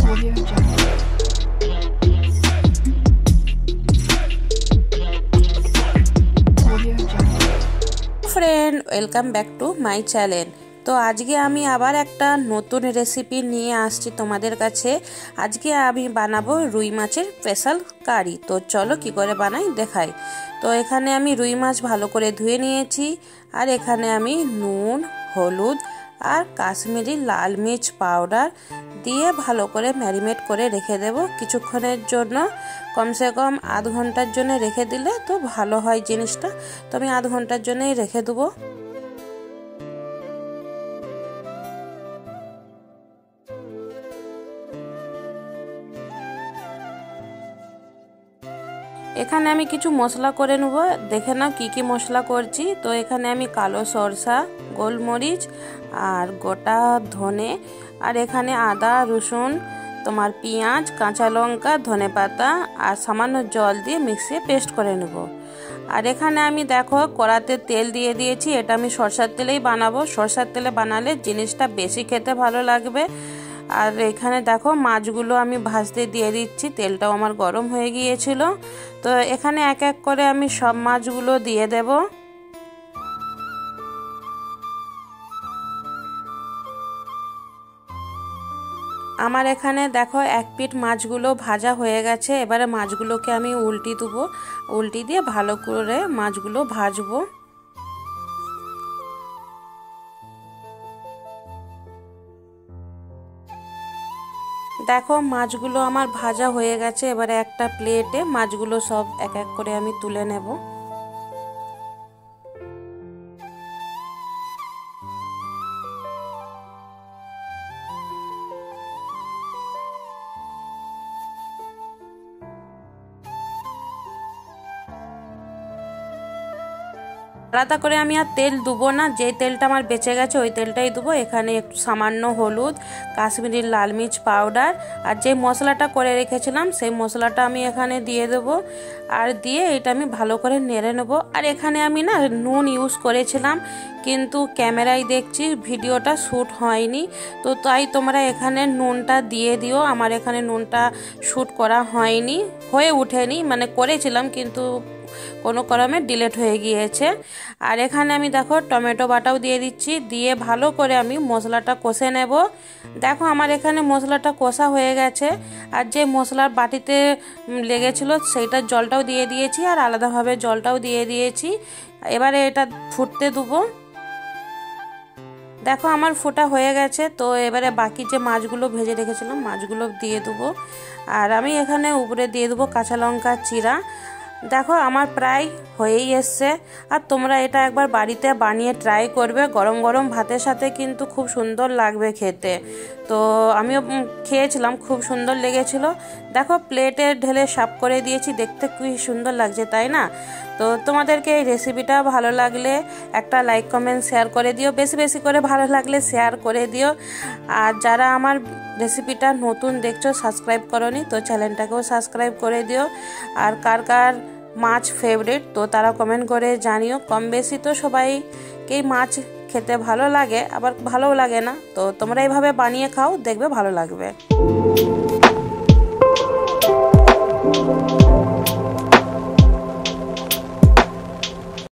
Friend welcome back to my channel. तो आज के आमी आबार एकटा नतून रेसिपि निये आसछि तोमादेर काछे। आज के आमी बानाबो रुई माछेर स्पेशल कारि। तो चलो कि करे बानाई देखाई। तो एखाने आमी रुई माछ भालो करे धुए नियेछि और एखाने आमी नुन हलुद और काश्मीरी लाल मिर्च पाउडार दिए भालो करे मैरिनेट करे रेखे देब किछुक्षणेर जोन्नो। कम से कम आध घंटार जोन्नो रेखे दिले तो भालो हय जिनिसटा। तो आमी आध घंटार जोन्नोई रेखे देब। एखाने आमी किछु मशला करे नेब, देखे नाओ की मशला करछि। तो एखाने आमी कालो सरसा गोलमरिच और गोटा धने और एखाने आदा रसुन तोमार पेंयाज काँचा लंका धने पाता और सामान्य जल दिए मिक्सिए पेस्ट करे नेब। और एखाने आमी देखो कड़ाते तेल दिए दिएछि। एटा आमी सरषार तेलेई बानाबो। सरषार तेले बानाले जिनिसटा बेशी खेते भालो लागबे। और एखाने देखो माछगुलो आमी भाजते दिए दिচ্ছি। तेलटाও আমার गरम হয়ে গিয়েছিল। তো এখানে এক এক করে আমি সব মাছগুলো দিয়ে দেব। আমার এখানে দেখো এক পিঠ মাছগুলো ভাজা হয়ে গেছে। এবারে মাছগুলোকে আমি উল্টি দেব। উল্টি দিয়ে ভালো করে মাছগুলো ভাজবো। देखो माछगुलो आमार भाजा हो गेछे। एबारे एकटा प्लेटे माछगुलो सब एक एक करे आमी तुले नेब। आलादा करे आमी आर तेल देबो ना, जे तेलटा आमार बेचे गेछे ओई तेलटाई देबो। एखाने एकटु सामान्य हलुद काश्मीरी लाल मिर्च पाउडार और जे मशलाटा करे रेखेछिलाम सेई मशलाटा आमी एखाने दिए देबो। और दिए एटा आमी भालो करे नेड़े नेब। और एखाने आमी ना नुन यूज करेछिलाम किन्तु कैमराय देखछि भिडियोटा शुट हयनि। तो ताई तोमरा एखाने नुनटा दिए दिओ। आमार एखाने नुनटा शुट करा हयनि, हये उठेनि, माने करेछिलाम किन्तु कोनो क्रमे डिलीट हये गियेछे। और एखाने आमी देखो टमेटो बाटाओ दिए दिচ্ছি। दिए भालो करे आमी मशलाटा कषे नेब। देखो आमार एखाने मशलाटा कषा हये गेछे। और जे मशलार बाटिते लेगेछिलो सेइटार जलटाओ दिए दिएछि और आलादाभाবে जलटाओ दिए दिएछि। एबारे एटा फुटते देबो। देखो आमार फोटा हये गेछे। तो एबारे बाकी जे माछगुलो भेजे रेखेछिलाम माछगुलो दिए देबो। और आमी एखाने उपरे दिए देबो काँचा लंका चिरा। देखो आमार प्राय हयेई एसेছে। और तोमरा एटा एकबार बाड़ीते बानिये ट्राई करबे। गरम गरम भातेर साथे किन्तु खूब सुंदर लागबे खेते। तो आमिও খেয়েছিলাম, खूब सुंदर लेगेछिलो। देखो प्लेटे ढेले साफ करे दिएछि, देखते कि सुंदर लागছে ताई ना। तो তোমাদেরকে এই রেসিপিটা ভালো লাগলে একটা লাইক কমেন্ট শেয়ার করে দিও। বেশি বেশি করে ভালো লাগলে শেয়ার করে দিও। আর যারা আমার রেসিপিটা নতুন দেখছো সাবস্ক্রাইব করোনি তো চ্যানেলটাকেও সাবস্ক্রাইব করে দিও। আর কার কার মাছ ফেভারিট তো তারা কমেন্ট করে জানিও। কম বেশি তো সবাইকেই মাছ খেতে ভালো লাগে, আবার ভালোও লাগে না। তো তোমরা এইভাবে বানিয়ে খাও, দেখবে ভালো লাগবে।